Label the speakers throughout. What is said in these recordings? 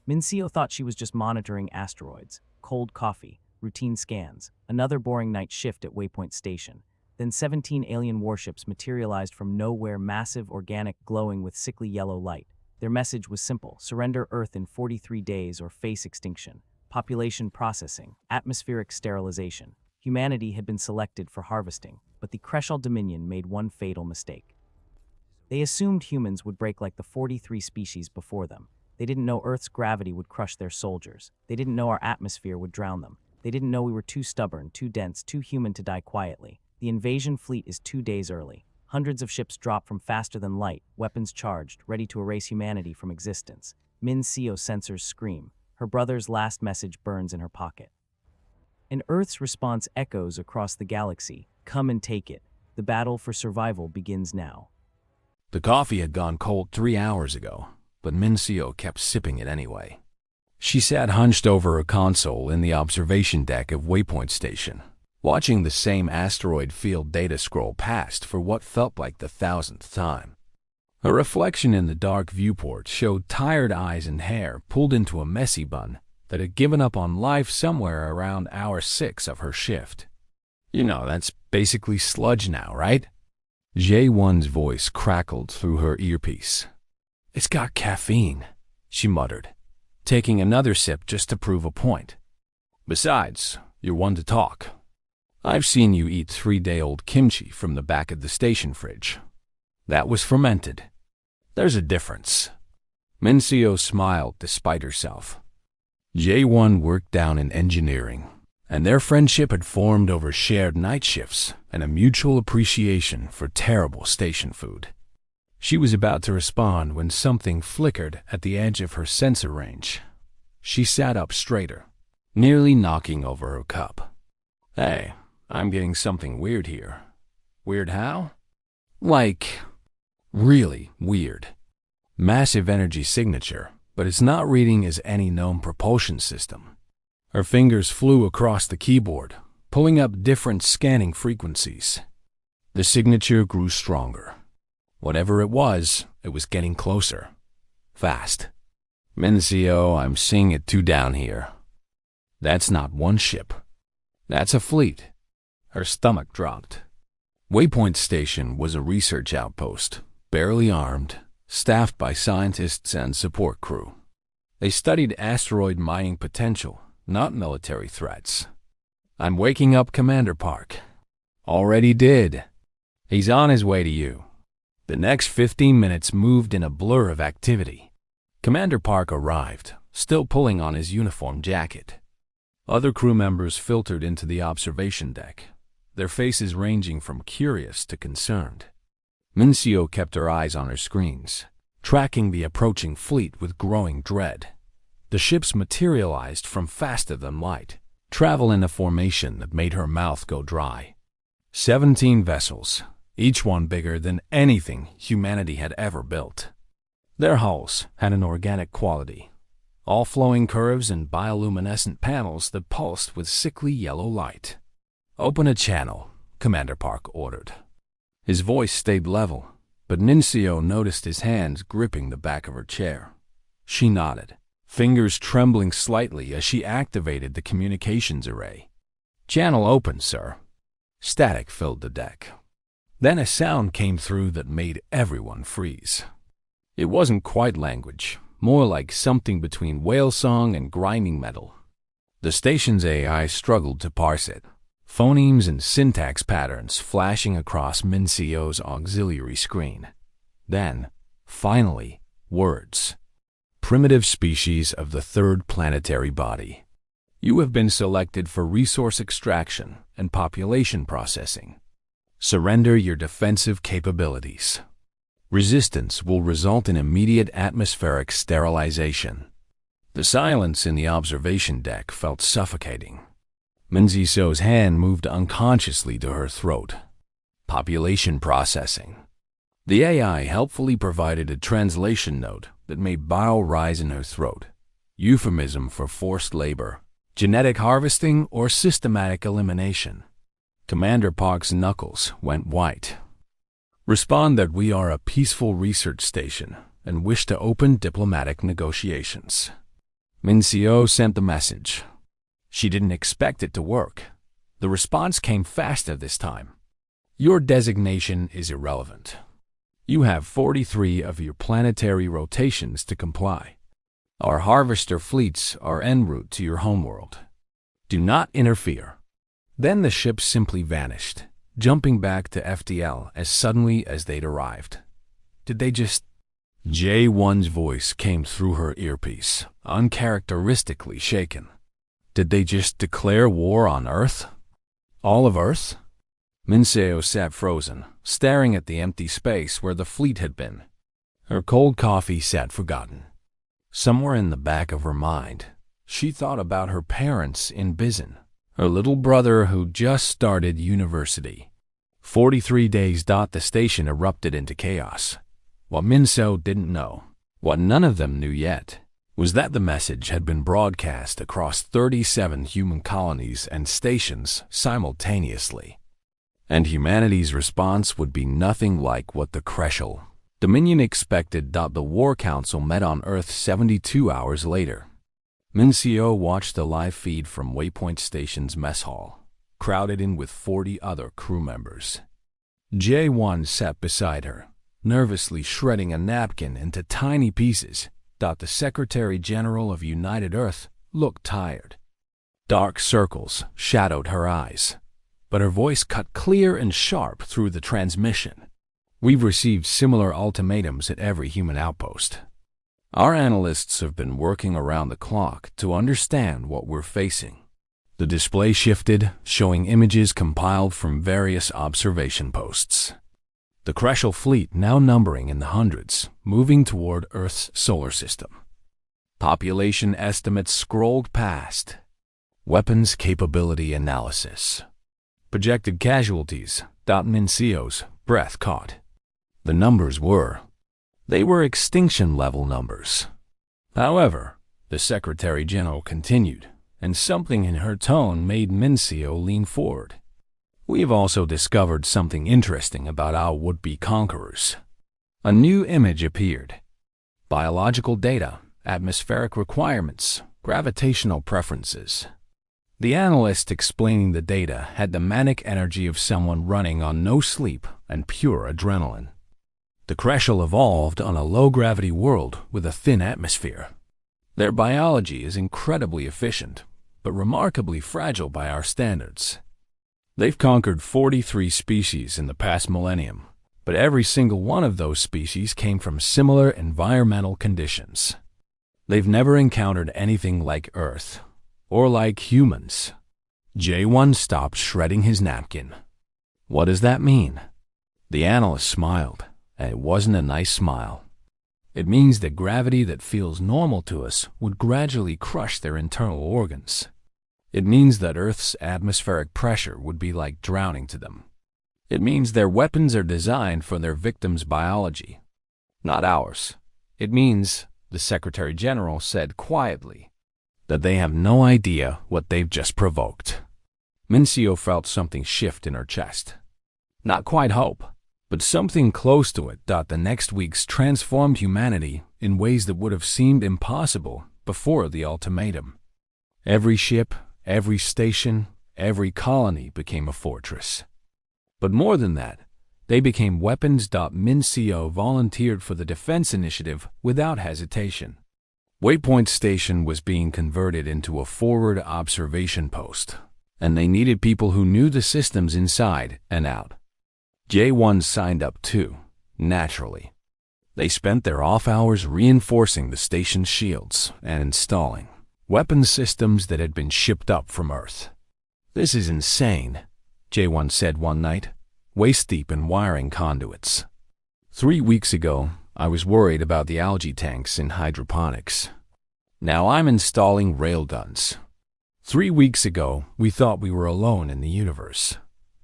Speaker 1: Mincio thought she was just monitoring asteroids, cold coffee, routine scans, another boring night shift at Waypoint Station. Then 17 alien warships materialized from nowhere, massive, organic, glowing with sickly yellow light. Their message was simple: surrender Earth in 43 days or face extinction. Population processing, atmospheric sterilization. Humanity had been selected for harvesting, but the Kreshal Dominion made one fatal mistake. They assumed humans would break like the 43 species before them. They didn't know Earth's gravity would crush their soldiers. They didn't know our atmosphere would drown them. They didn't know we were too stubborn, too dense, too human to die quietly. The invasion fleet is 2 days early. Hundreds of ships drop from faster than light, weapons charged, ready to erase humanity from existence. Min Sio's sensors scream. Her brother's last message burns in her pocket. And Earth's response echoes across the galaxy. Come and take it. The battle for survival begins now.
Speaker 2: The coffee had gone cold 3 hours ago, but Mincio kept sipping it anyway. She sat hunched over a console in the observation deck of Waypoint Station, watching the same asteroid field data scroll past for what felt like the 1000th time. A reflection in the dark viewport showed tired eyes and hair pulled into a messy bun that had given up on life somewhere around hour 6 of her shift. You know, that's basically sludge now, right? J1's voice crackled through her earpiece. It's got caffeine, she muttered, taking another sip just to prove a point. Besides, you're one to talk. I've seen you eat 3-day-old kimchi from the back of the station fridge. That was fermented. There's a difference. Mincio smiled despite herself. J1 worked down in engineering, and their friendship had formed over shared night shifts and a mutual appreciation for terrible station food. She was about to respond when something flickered at the edge of her sensor range. She sat up straighter, nearly knocking over her cup. Hey, I'm getting something weird here. Weird how? Like, really weird. Massive energy signature, but it's not reading as any known propulsion system. Her fingers flew across the keyboard, pulling up different scanning frequencies. The signature grew stronger. Whatever it was getting closer. Fast. Mincio, I'm seeing it 2 down here. That's not one ship. That's a fleet. Her stomach dropped. Waypoint Station was a research outpost, barely armed, staffed by scientists and support crew. They studied asteroid mining potential, not military threats. I'm waking up Commander Park. Already did. He's on his way to you. The next 15 minutes moved in a blur of activity. Commander Park arrived, still pulling on his uniform jacket. Other crew members filtered into the observation deck, their faces ranging from curious to concerned. Mincio kept her eyes on her screens, tracking the approaching fleet with growing dread. The ships materialized from faster than light, travel in a formation that made her mouth go dry. 17 vessels, each one bigger than anything humanity had ever built. Their hulls had an organic quality, all flowing curves and bioluminescent panels that pulsed with sickly yellow light. Open a channel, Commander Park ordered. His voice stayed level, but Mincio noticed his hands gripping the back of her chair. She nodded, fingers trembling slightly as she activated the communications array. Channel open, sir. Static filled the deck. Then a sound came through that made everyone freeze. It wasn't quite language, more like something between whale song and grinding metal. The station's AI struggled to parse it, phonemes and syntax patterns flashing across Mincio's auxiliary screen. Then, finally, words. Primitive species of the third planetary body. You have been selected for resource extraction and population processing. Surrender your defensive capabilities. Resistance will result in immediate atmospheric sterilization. The silence in the observation deck felt suffocating. Mincio's hand moved unconsciously to her throat. Population processing. The AI helpfully provided a translation note that made bile rise in her throat. Euphemism for forced labor, genetic harvesting, or systematic elimination. Commander Park's knuckles went white. Respond that we are a peaceful research station and wish to open diplomatic negotiations. Mincio sent the message. She didn't expect it to work. The response came faster this time. Your designation is irrelevant. You have 43 of your planetary rotations to comply. Our harvester fleets are en route to your homeworld. Do not interfere. Then the ship simply vanished, jumping back to FTL as suddenly as they'd arrived. Did they just... J1's voice came through her earpiece, uncharacteristically shaken. Did they just declare war on Earth? All of Earth? Mincio sat frozen, staring at the empty space where the fleet had been. Her cold coffee sat forgotten. Somewhere in the back of her mind, she thought about her parents in Bizin, her little brother who just started university. 43 days. The station erupted into chaos. What Mincio didn't know, what none of them knew yet, was that the message had been broadcast across 37 human colonies and stations simultaneously. And humanity's response would be nothing like what the Kreshel Dominion expected. The War Council met on Earth 72 hours later. Mincio watched the live feed from Waypoint Station's mess hall, crowded in with 40 other crew members. J1 sat beside her, nervously shredding a napkin into tiny pieces. The Secretary General of United Earth looked tired. Dark circles shadowed her eyes, but her voice cut clear and sharp through the transmission. We've received similar ultimatums at every human outpost. Our analysts have been working around the clock to understand what we're facing. The display shifted, showing images compiled from various observation posts. The Kreshel fleet, now numbering in the hundreds, moving toward Earth's solar system. Population estimates scrolled past. Weapons capability analysis. Projected casualties. Mincio's breath caught. The numbers were extinction-level numbers. However, the Secretary General continued, and something in her tone made Mincio lean forward. We've also discovered something interesting about our would-be conquerors. A new image appeared. Biological data, atmospheric requirements, gravitational preferences. The analyst explaining the data had the manic energy of someone running on no sleep and pure adrenaline. The Kreshel evolved on a low-gravity world with a thin atmosphere. Their biology is incredibly efficient, but remarkably fragile by our standards. They've conquered 43 species in the past millennium, but every single one of those species came from similar environmental conditions. They've never encountered anything like Earth, or like humans. J1 stopped shredding his napkin. What does that mean? The analyst smiled, and it wasn't a nice smile. It means that gravity that feels normal to us would gradually crush their internal organs. It means that Earth's atmospheric pressure would be like drowning to them. It means their weapons are designed for their victims' biology, not ours. It means, the Secretary General said quietly, that they have no idea what they've just provoked. Mincio felt something shift in her chest. Not quite hope, but something close to it. The next weeks transformed humanity in ways that would have seemed impossible before the ultimatum. Every ship, every station, every colony became a fortress. But more than that, they became weapons. Mincio volunteered for the defense initiative without hesitation. Waypoint Station was being converted into a forward observation post, and they needed people who knew the systems inside and out. J1 signed up too, naturally. They spent their off hours reinforcing the station's shields and installing weapon systems that had been shipped up from Earth. This is insane, J1 said one night, waist-deep in wiring conduits. 3 weeks ago, I was worried about the algae tanks in hydroponics. Now I'm installing railguns. 3 weeks ago, we thought we were alone in the universe,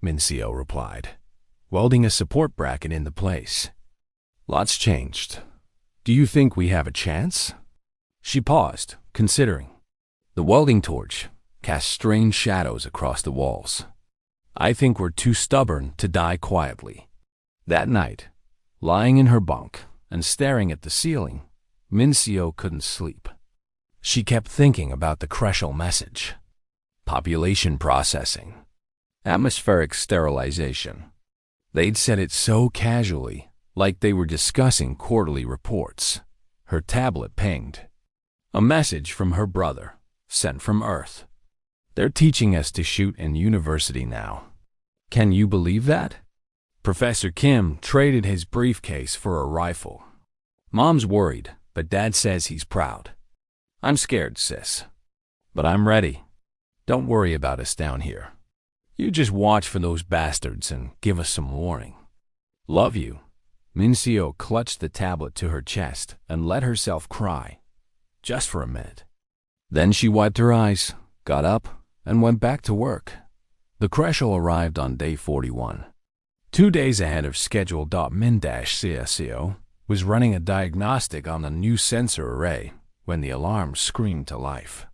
Speaker 2: Mincio replied, welding a support bracket into place. Lots changed. Do you think we have a chance? She paused, considering. The welding torch cast strange shadows across the walls. I think we're too stubborn to die quietly. That night, lying in her bunk and staring at the ceiling, Mincio couldn't sleep. She kept thinking about the Kreshel message. Population processing. Atmospheric sterilization. They'd said it so casually, like they were discussing quarterly reports. Her tablet pinged. A message from her brother, sent from Earth. They're teaching us to shoot in university now. Can you believe that? Professor Kim traded his briefcase for a rifle. Mom's worried, but Dad says he's proud. I'm scared, sis. But I'm ready. Don't worry about us down here. You just watch for those bastards and give us some warning. Love you. Minseo clutched the tablet to her chest and let herself cry. Just for a minute. Then she wiped her eyes, got up, and went back to work. The Kreshel arrived on day 41. 2 days ahead of schedule. Min-CSCO was running a diagnostic on the new sensor array when the alarm screamed to life.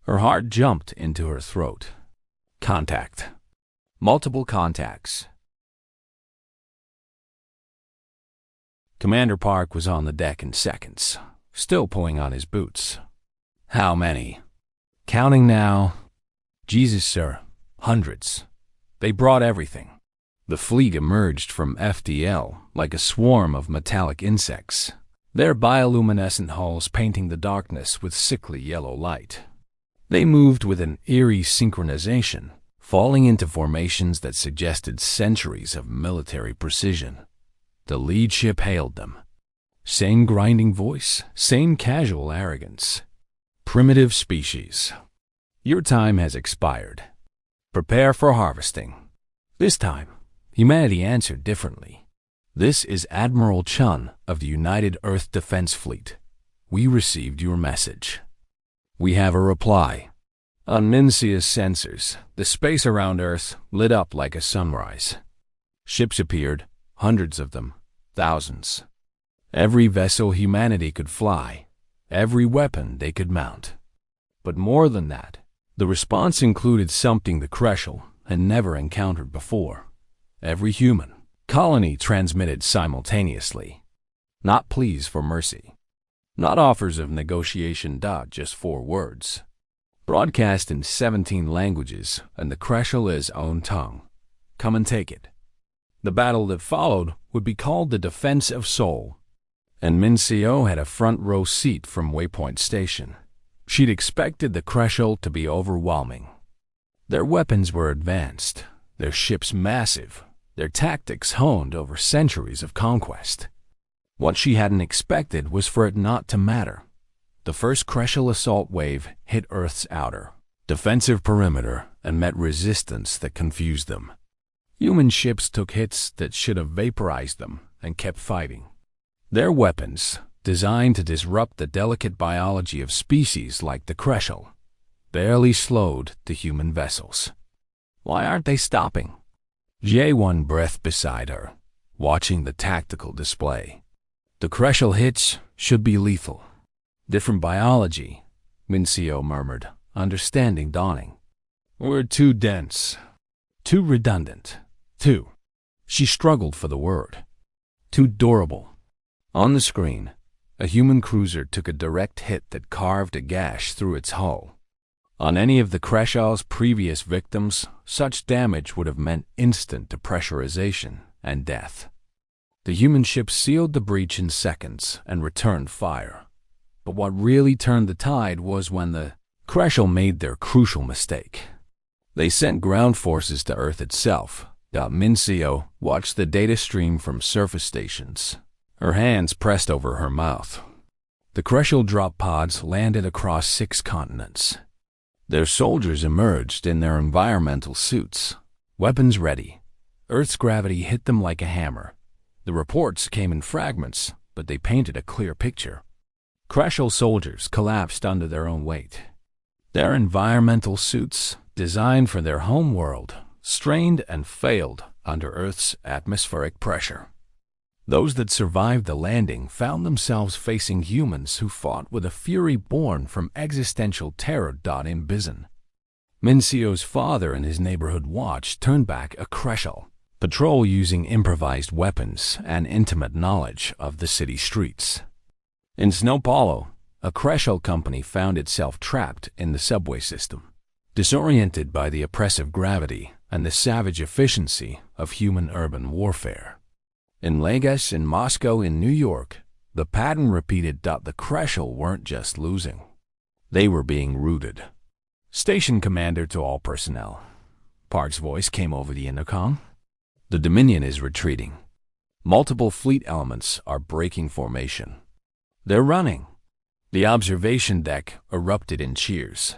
Speaker 2: Her heart jumped into her throat. Contact. Multiple contacts. Commander Park was on the deck in seconds, still pulling on his boots. How many? Counting now. Jesus, sir. Hundreds. They brought everything. The fleet emerged from FDL like a swarm of metallic insects, their bioluminescent hulls painting the darkness with sickly yellow light. They moved with an eerie synchronization, falling into formations that suggested centuries of military precision. The lead ship hailed them. Same grinding voice, same casual arrogance. Primitive species. Your time has expired. Prepare for harvesting. This time, humanity answered differently. This is Admiral Chun of the United Earth Defense Fleet. We received your message. We have a reply. On Minsea's sensors, the space around Earth lit up like a sunrise. Ships appeared, hundreds of them, thousands. Every vessel humanity could fly, every weapon they could mount. But more than that, the response included something the Kreshel had never encountered before. Every human colony transmitted simultaneously. Not pleas for mercy. Not offers of negotiation. Just 4 words. Broadcast in 17 languages and the Kreshela's own tongue. Come and take it. The battle that followed would be called the Defense of Seoul. And Minseo had a front row seat from Waypoint Station. She'd expected the Kreshel to be overwhelming. Their weapons were advanced, their ships massive, their tactics honed over centuries of conquest. What she hadn't expected was for it not to matter. The first Kreshel assault wave hit Earth's outer, defensive perimeter and met resistance that confused them. Human ships took hits that should have vaporized them and kept fighting. Their weapons, designed to disrupt the delicate biology of species like the Kreshel, barely slowed the human vessels. Why aren't they stopping? Jay one breath beside her, watching the tactical display. The Kreshel hits should be lethal. Different biology, Minseo murmured, understanding dawning. We're too dense, too redundant, too. She struggled for the word. Too durable. On the screen, a human cruiser took a direct hit that carved a gash through its hull. On any of the Kreshel's previous victims, such damage would have meant instant depressurization and death. The human ship sealed the breach in seconds and returned fire. But what really turned the tide was when the Kreshel made their crucial mistake. They sent ground forces to Earth itself. Minseo watched the data stream from surface stations, her hands pressed over her mouth. The Kreshel drop pods landed across 6 continents. Their soldiers emerged in their environmental suits, weapons ready. Earth's gravity hit them like a hammer. The reports came in fragments, but they painted a clear picture. Kreshel soldiers collapsed under their own weight. Their environmental suits, designed for their home world, strained and failed under Earth's atmospheric pressure. Those that survived the landing found themselves facing humans who fought with a fury born from existential terror. In Bizen. Minseo's father and his neighborhood watch turned back a Kreshel patrol using improvised weapons and intimate knowledge of the city streets. In São Paulo, a Crescell company found itself trapped in the subway system, disoriented by the oppressive gravity and the savage efficiency of human urban warfare. In Lagos, in Moscow, in New York, the pattern repeated. The Crescell weren't just losing. They were being routed. "Station commander to all personnel." Park's voice came over the intercom. "The Dominion is retreating. Multiple fleet elements are breaking formation. They're running." The observation deck erupted in cheers.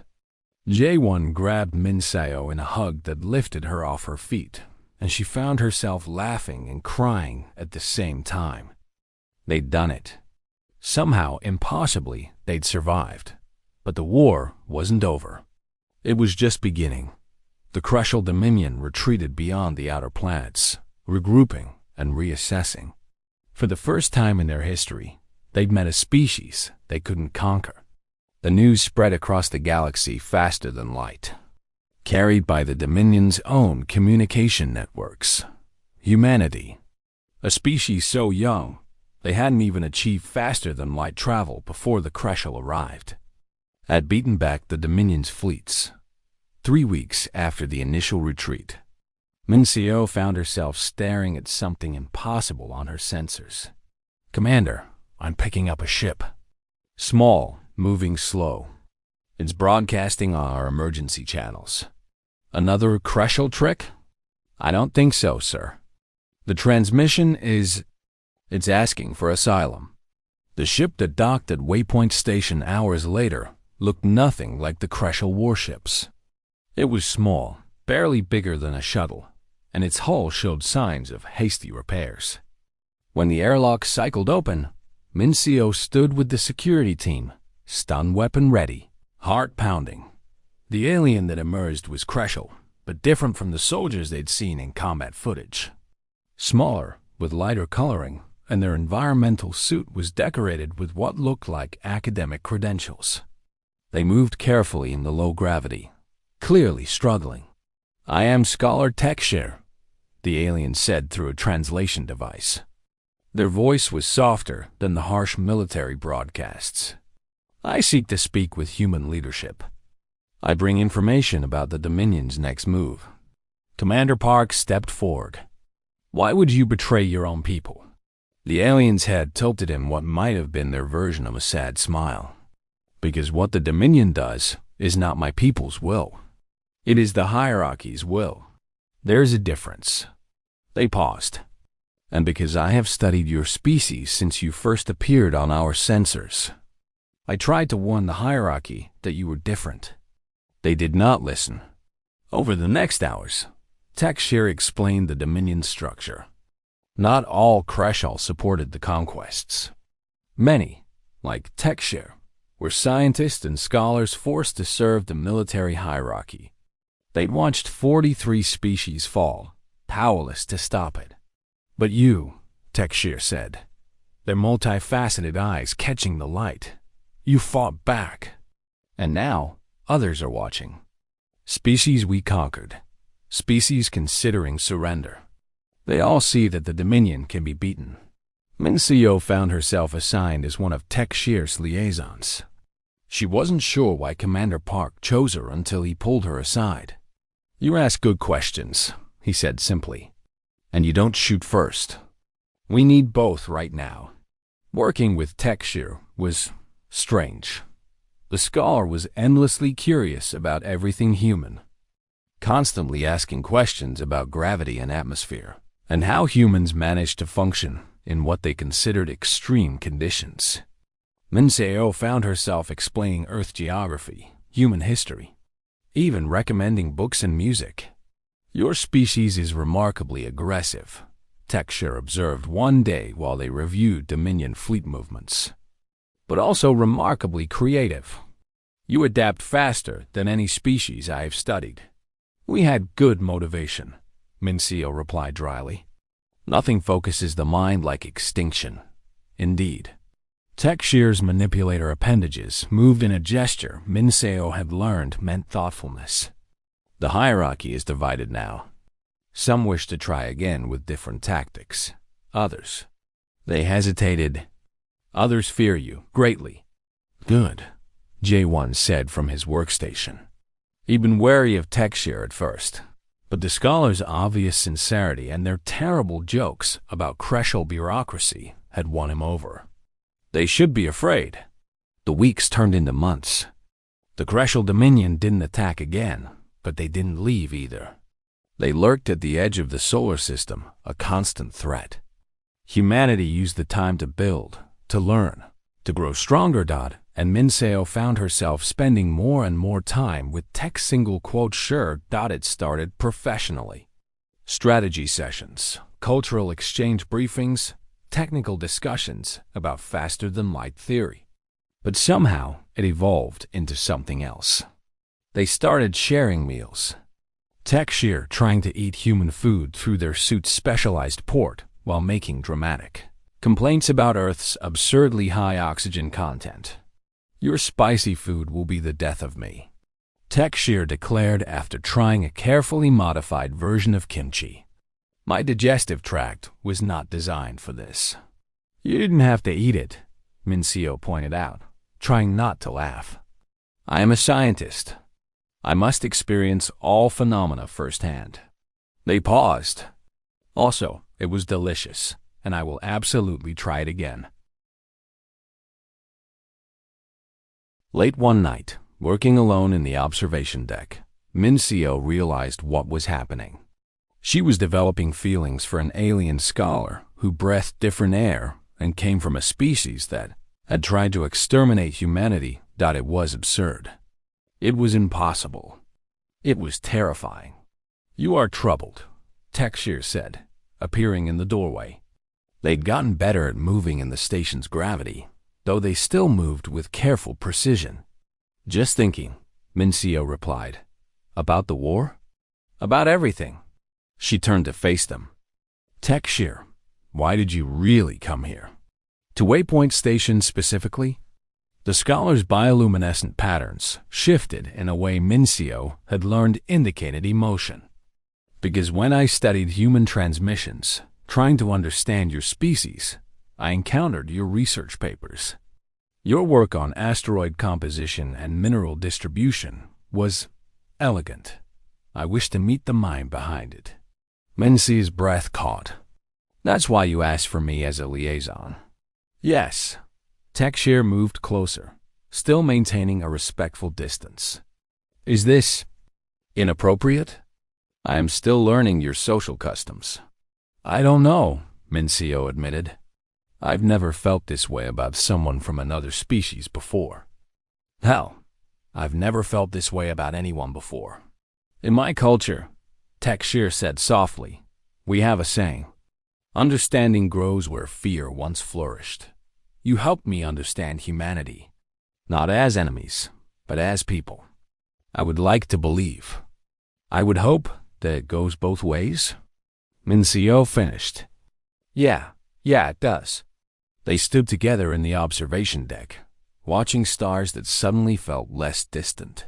Speaker 2: J1 grabbed Minseo in a hug that lifted her off her feet, and she found herself laughing and crying at the same time. They'd done it. Somehow, impossibly, they'd survived. But the war wasn't over. It was just beginning. The Crescell Dominion retreated beyond the outer planets, regrouping and reassessing. For the first time in their history, they'd met a species they couldn't conquer. The news spread across the galaxy faster than light, carried by the Dominion's own communication networks. Humanity, a species so young, they hadn't even achieved faster-than-light travel before the Crescell arrived, had beaten back the Dominion's fleets. 3 weeks after the initial retreat, Minseo found herself staring at something impossible on her sensors. "Commander, I'm picking up a ship. Small, moving slow. It's broadcasting on our emergency channels." "Another Crescell trick?" "I don't think so, sir. The transmission is... it's asking for asylum." The ship that docked at Waypoint Station hours later looked nothing like the Crescell warships. It was small, barely bigger than a shuttle, and its hull showed signs of hasty repairs. When the airlock cycled open, Minseo stood with the security team, stun weapon ready, heart pounding. The alien that emerged was Crescell, but different from the soldiers they'd seen in combat footage. Smaller, with lighter coloring, and their environmental suit was decorated with what looked like academic credentials. They moved carefully in the low gravity, clearly struggling. "I am Scholar Tekshir," the alien said through a translation device. Their voice was softer than the harsh military broadcasts. "I seek to speak with human leadership. I bring information about the Dominion's next move." Commander Park stepped forward. "Why would you betray your own people?" The alien's head tilted in what might have been their version of a sad smile. "Because what the Dominion does is not my people's will. It is the hierarchy's will. There's a difference." They paused. "And because I have studied your species since you first appeared on our sensors. I tried to warn the hierarchy that you were different. They did not listen." Over the next hours, Tekshir explained the Dominion's structure. Not all Crescell supported the conquests. Many, like Tekshir, were scientists and scholars forced to serve the military hierarchy. They'd watched 43 species fall, powerless to stop it. "But you," Tekshir said, their multifaceted eyes catching the light, "you fought back. And now, others are watching. Species we conquered. Species considering surrender. They all see that the Dominion can be beaten." Minseo found herself assigned as one of Tekshir's liaisons. She wasn't sure why Commander Park chose her until he pulled her aside. "You ask good questions," he said simply. "And you don't shoot first. We need both right now." Working with Tekshir was strange. The scholar was endlessly curious about everything human, constantly asking questions about gravity and atmosphere, and how humans managed to function in what they considered extreme conditions. Minseo found herself explaining Earth geography, human history, even recommending books and music. "Your species is remarkably aggressive," Tekshir observed one day while they reviewed Dominion fleet movements, "but also remarkably creative. You adapt faster than any species I have studied." "We had good motivation," Minseo replied dryly. "Nothing focuses the mind like extinction." Indeed. Tekshir's manipulator appendages moved in a gesture Minseo had learned meant thoughtfulness. "The hierarchy is divided now. Some wish to try again with different tactics. Others. They hesitated. Others fear you greatly. Good, J1 said from his workstation. He'd been wary of Techshare at first, but the scholar's obvious sincerity and their terrible jokes about Kreshel bureaucracy had won him over. They should be afraid. The weeks turned into months. The Kreshel Dominion didn't attack again, but they didn't leave either. They lurked at the edge of the solar system, a constant threat. Humanity used the time to build, to learn, to grow stronger. And Minseo found herself spending more and more time with tech single quote sure. It started professionally. Strategy sessions, cultural exchange briefings, technical discussions about faster-than-light theory. But somehow it evolved into something else. They started sharing meals. Techshare trying to eat human food through their suit's specialized port while making dramatic complaints about Earth's absurdly high oxygen content. Your spicy food will be the death of me, Techshare declared after trying a carefully modified version of kimchi. My digestive tract was not designed for this. You didn't have to eat it, Minseo pointed out, trying not to laugh. I am a scientist. I must experience all phenomena firsthand. They paused. Also, it was delicious, and I will absolutely try it again. Late one night, working alone in the observation deck, Minseo realized what was happening. She was developing feelings for an alien scholar who breathed different air and came from a species that had tried to exterminate humanity. It was absurd. It was impossible. It was terrifying. You are troubled, Techshare said, appearing in the doorway. They'd gotten better at moving in the station's gravity, though they still moved with careful precision. Just thinking, Minseo replied. About the war? About everything. She turned to face them. Techshare, why did you really come here? To Waypoint Station specifically? The scholar's bioluminescent patterns shifted in a way Minseo had learned indicated emotion. Because when I studied human transmissions, trying to understand your species, I encountered your research papers. Your work on asteroid composition and mineral distribution was elegant. I wish to meet the mind behind it. Mensee's breath caught. That's why you asked for me as a liaison. Yes. Techshare moved closer, still maintaining a respectful distance. Is this inappropriate? I am still learning your social customs. I don't know, Minseo admitted. I've never felt this way about someone from another species before. Hell, I've never felt this way about anyone before. In my culture, Techshare said softly, we have a saying, understanding grows where fear once flourished. You helped me understand humanity, not as enemies, but as people. I would like to believe. I would hope that it goes both ways. Minseo finished. Yeah, it does. They stood together in the observation deck, watching stars that suddenly felt less distant.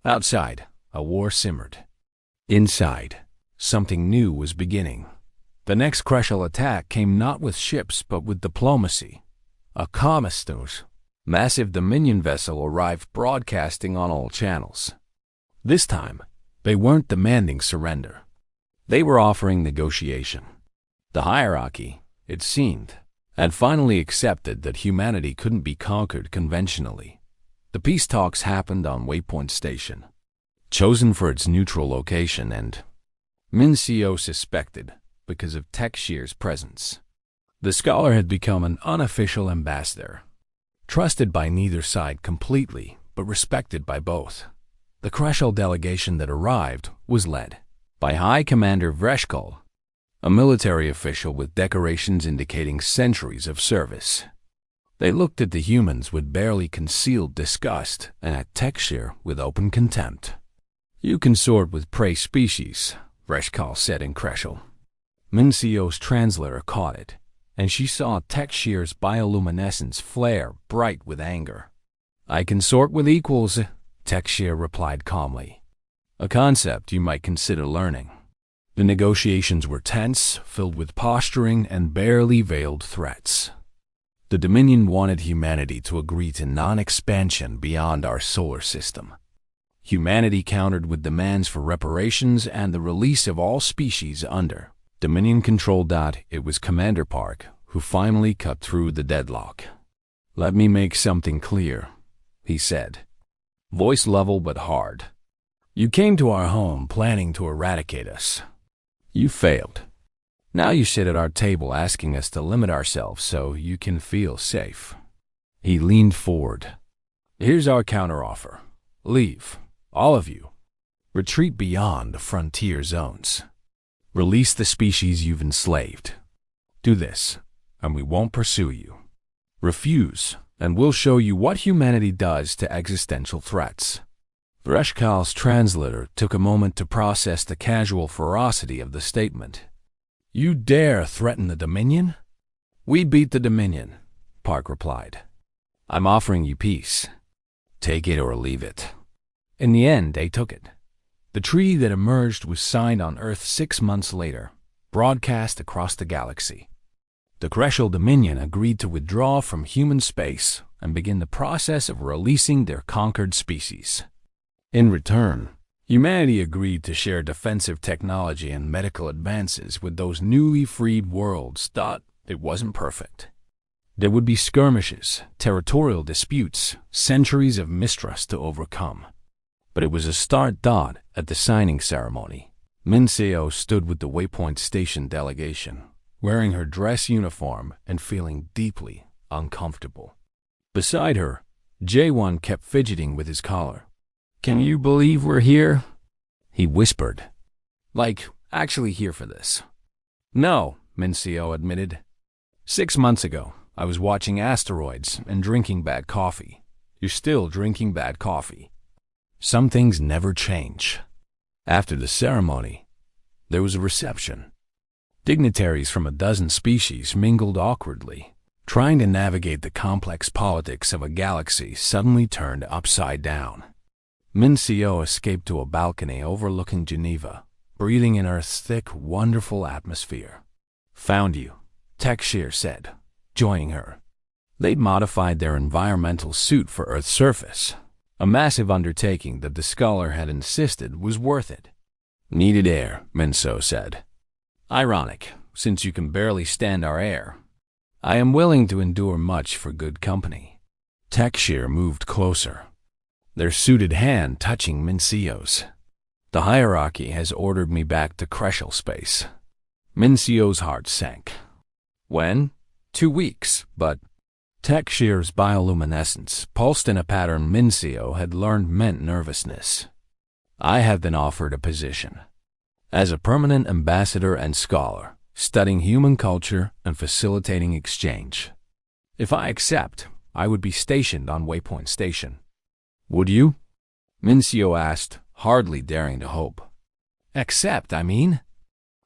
Speaker 2: Outside, a war simmered. Inside, something new was beginning. The next Kreshel attack came not with ships but with diplomacy. A Comestos, massive Dominion vessel arrived broadcasting on all channels. This time, they weren't demanding surrender. They were offering negotiation. The hierarchy, it seemed, had finally accepted that humanity couldn't be conquered conventionally. The peace talks happened on Waypoint Station, chosen for its neutral location and, Minseo suspected, because of Techshare's presence. The scholar had become an unofficial ambassador, trusted by neither side completely, but respected by both. The Kreshel delegation that arrived was led by High Commander Vreshkol, a military official with decorations indicating centuries of service. They looked at the humans with barely concealed disgust and at Techshare with open contempt. You consort with prey species, Vreshkol said in Kreshel. Minseo's translator caught it, and she saw Techshare's bioluminescence flare bright with anger. I consort with equals, Techshare replied calmly. A concept you might consider learning. The negotiations were tense, filled with posturing and barely veiled threats. The Dominion wanted humanity to agree to non-expansion beyond our solar system. Humanity countered with demands for reparations and the release of all species under Dominion control. It was Commander Park who finally cut through the deadlock. "Let me make something clear," he said, voice level but hard. "You came to our home planning to eradicate us. You failed. Now you sit at our table asking us to limit ourselves so you can feel safe." He leaned forward. "Here's our counteroffer. Leave, all of you. Retreat beyond the frontier zones. Release the species you've enslaved. Do this, and we won't pursue you. Refuse, and we'll show you what humanity does to existential threats." Vreshkal's translator took a moment to process the casual ferocity of the statement. "You dare threaten the Dominion?" "We beat the Dominion," Park replied. "I'm offering you peace. Take it or leave it." In the end, they took it. The treaty that emerged was signed on Earth 6 months later, broadcast across the galaxy. The Kreshel Dominion agreed to withdraw from human space and begin the process of releasing their conquered species. In return, humanity agreed to share defensive technology and medical advances with those newly freed worlds. It wasn't perfect. There would be skirmishes, territorial disputes, centuries of mistrust to overcome. But it was a start. At the signing ceremony, Minseo stood with the Waypoint Station delegation, wearing her dress uniform and feeling deeply uncomfortable. Beside her, J1 kept fidgeting with his collar. "Can you believe we're here?" he whispered. "Like, actually here for this." "No," Minseo admitted. 6 months ago, I was watching asteroids and drinking bad coffee. You're still drinking bad coffee. Some things never change." After the ceremony, there was a reception. Dignitaries from a dozen species mingled awkwardly, trying to navigate the complex politics of a galaxy suddenly turned upside down. Minseo escaped to a balcony overlooking Geneva, breathing in Earth's thick, wonderful atmosphere. "Found you," Tekshir said, joining her. They'd modified their environmental suit for Earth's surface, a massive undertaking that the scholar had insisted was worth it. "Needed air," Minseo said. "Ironic, since you can barely stand our air. I am willing to endure much for good company." Tekshir moved closer, their suited hand touching Minseo's. "The hierarchy has ordered me back to Kreshel space." Minseo's heart sank. "When?" 2 weeks, but Tekshir's bioluminescence pulsed in a pattern Minseo had learned meant nervousness. "I have been offered a position as a permanent ambassador and scholar, studying human culture and facilitating exchange. If I accept, I would be stationed on Waypoint Station." "Would you?" Minseo asked, hardly daring to hope. "Accept, I mean?"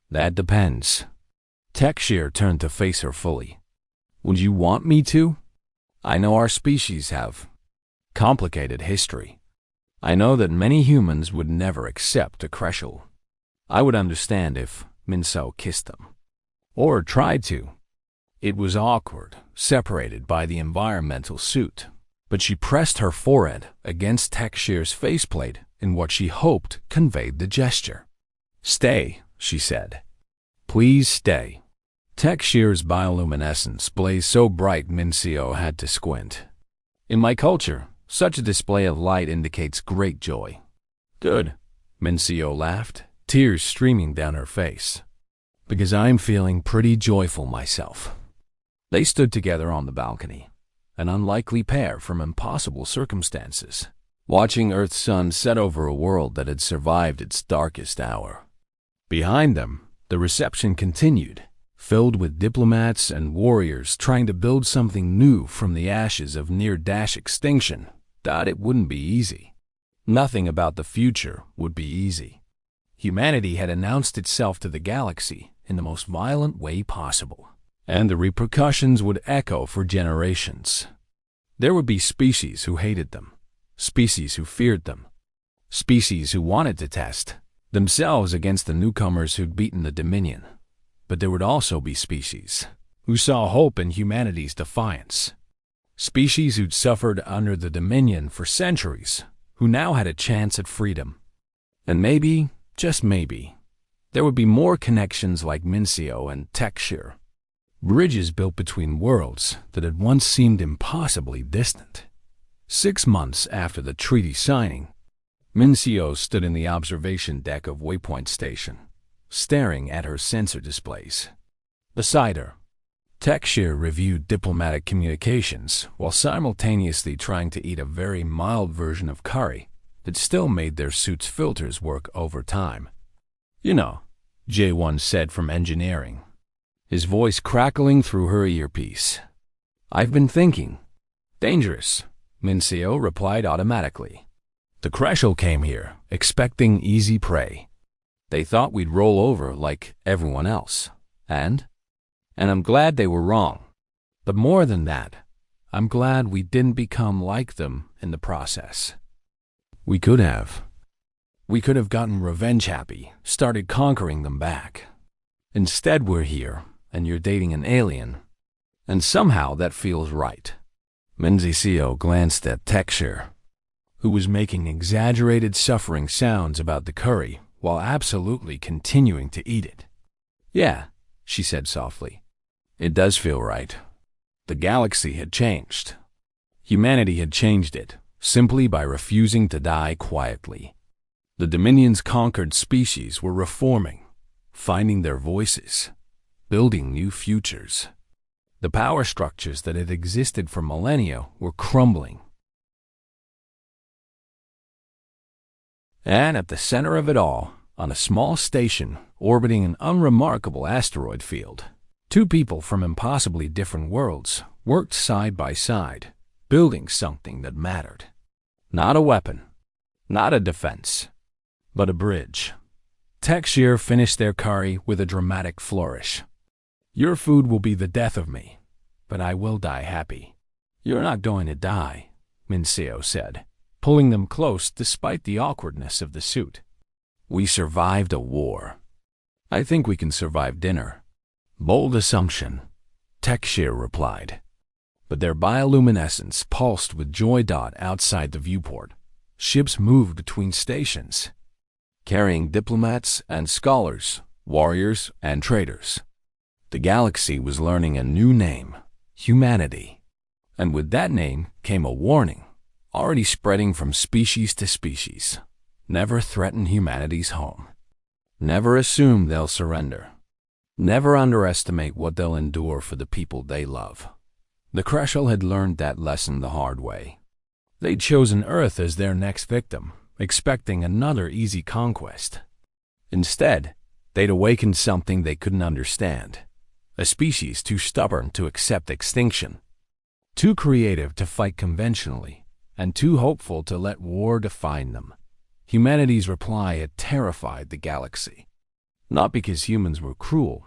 Speaker 2: "That depends." Tekshir turned to face her fully. "Would you want me to? I know our species have complicated history. I know that many humans would never accept a Kreshel. I would understand if Minseo kissed them, or tried to." It was awkward, separated by the environmental suit, but she pressed her forehead against Tekshir's faceplate in what she hoped conveyed the gesture. "Stay," she said. "Please stay." Tekshir's bioluminescence blazed so bright Minseo had to squint. "In my culture, such a display of light indicates great joy." "Good," Minseo laughed, tears streaming down her face. "Because I'm feeling pretty joyful myself." They stood together on the balcony, an unlikely pair from impossible circumstances, watching Earth's sun set over a world that had survived its darkest hour. Behind them, the reception continued, filled with diplomats and warriors trying to build something new from the ashes of near-extinction. It wouldn't be easy. Nothing about the future would be easy. Humanity had announced itself to the galaxy in the most violent way possible, and the repercussions would echo for generations. There would be species who hated them, species who feared them, species who wanted to test themselves against the newcomers who'd beaten the Dominion. But there would also be species who saw hope in humanity's defiance. Species who'd suffered under the dominion for centuries, who now had a chance at freedom. And maybe, just maybe, there would be more connections like Mincio and Tekshir, bridges built between worlds that had once seemed impossibly distant. 6 months after the treaty signing, Mincio stood in the observation deck of Waypoint Station, staring at her sensor displays. Beside her, Tekshir reviewed diplomatic communications while simultaneously trying to eat a very mild version of curry that still made their suit's filters work overtime. "You know," J1 said from engineering, his voice crackling through her earpiece. "I've been thinking." "Dangerous," Mincio replied automatically. "The Kreshel came here, expecting easy prey. They thought we'd roll over like everyone else. And I'm glad they were wrong. But more than that, I'm glad we didn't become like them in the process. We could have. We could have gotten revenge happy, started conquering them back. Instead, we're here, and you're dating an alien. And somehow that feels right." Mincio glanced at Tekshir, who was making exaggerated suffering sounds about the curry while absolutely continuing to eat it. "Yeah," she said softly. "It does feel right." The galaxy had changed. Humanity had changed it, simply by refusing to die quietly. The Dominion's conquered species were reforming, finding their voices, building new futures. The power structures that had existed for millennia were crumbling. And at the center of it all, on a small station orbiting an unremarkable asteroid field, 2 people from impossibly different worlds worked side by side, building something that mattered. Not a weapon, not a defense, but a bridge. Tekshir finished their curry with a dramatic flourish. "Your food will be the death of me, but I will die happy." "You're not going to die," Mincio said, pulling them close despite the awkwardness of the suit. "We survived a war. I think we can survive dinner." "Bold assumption," Tekshir replied. But their bioluminescence pulsed with joy dot outside the viewport. Ships moved between stations, carrying diplomats and scholars, warriors and traders. The galaxy was learning a new name, humanity. And with that name came a warning, already spreading from species to species. Never threaten humanity's home. Never assume they'll surrender. Never underestimate what they'll endure for the people they love. The Kreshel had learned that lesson the hard way. They'd chosen Earth as their next victim, expecting another easy conquest. Instead, they'd awakened something they couldn't understand. A species too stubborn to accept extinction, too creative to fight conventionally, and too hopeful to let war define them. Humanity's reply had terrified the galaxy. Not because humans were cruel,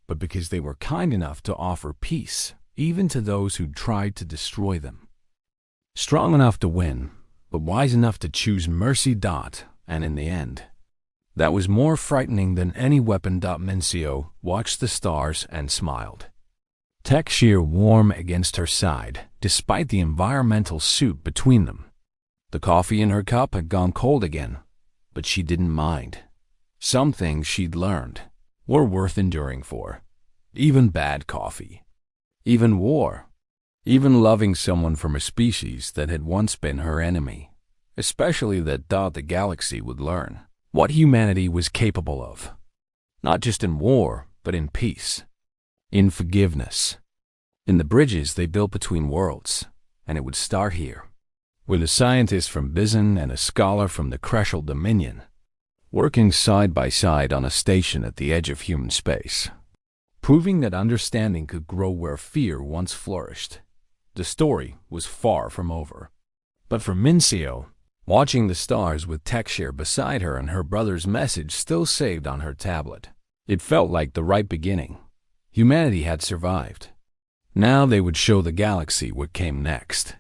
Speaker 2: but because they were kind enough to offer peace, even to those who'd tried to destroy them. Strong enough to win, but wise enough to choose mercy. And in the end, that was more frightening than any weapon. Mincio watched the stars and smiled. Tekshir warm against her side, despite the environmental suit between them. The coffee in her cup had gone cold again, but she didn't mind. Some things she'd learned were worth enduring for. Even bad coffee. Even war. Even loving someone from a species that had once been her enemy. Especially that the galaxy would learn what humanity was capable of. Not just in war, but in peace. In forgiveness. In the bridges they built between worlds. And it would start here, with a scientist from Bizon and a scholar from the Kreshel Dominion, working side by side on a station at the edge of human space, proving that understanding could grow where fear once flourished. The story was far from over. But for Mincio, watching the stars with Tekshir beside her and her brother's message still saved on her tablet, it felt like the right beginning. Humanity had survived. Now they would show the galaxy what came next.